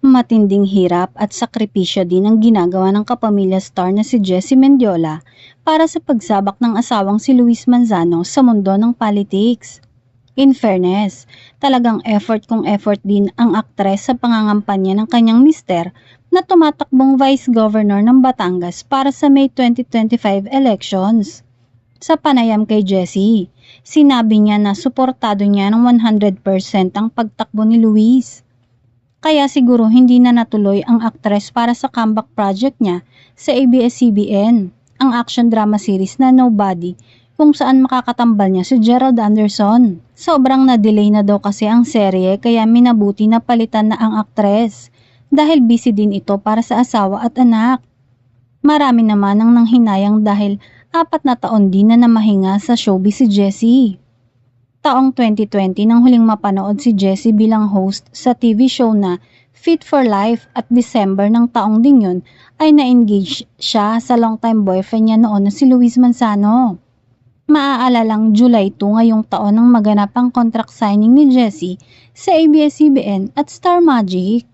Matinding hirap at sakripisyo din ang ginagawa ng kapamilya star na si Jessie Mendiola para sa pagsabak ng asawang si Luis Manzano sa mundo ng politics. In fairness, talagang effort kung effort din ang aktres sa pangangampanya ng kanyang mister na tumatakbong Vice Governor ng Batangas para sa May 2025 elections. Sa panayam kay Jessie, sinabi niya na suportado niya ng 100% ang pagtakbo ni Luis. Kaya siguro hindi na natuloy ang aktres para sa comeback project niya sa ABS-CBN, ang action drama series na Nobody, kung saan makakatambal niya si Gerald Anderson. Sobrang na-delay na daw kasi ang serye kaya minabuti na palitan na ang aktres dahil busy din ito para sa asawa at anak. Marami naman ang nanghinayang dahil 4 na taon din na namahinga sa showbiz si Jessie. Taong 2020 nang huling mapanood si Jessie bilang host sa TV show na Fit for Life at December ng taong ding yun ay na-engage siya sa longtime boyfriend niya noon na si Luis Manzano. Maaalalang July 2 ngayong taon nang maganap ang contract signing ni Jessie sa ABS-CBN at Star Magic.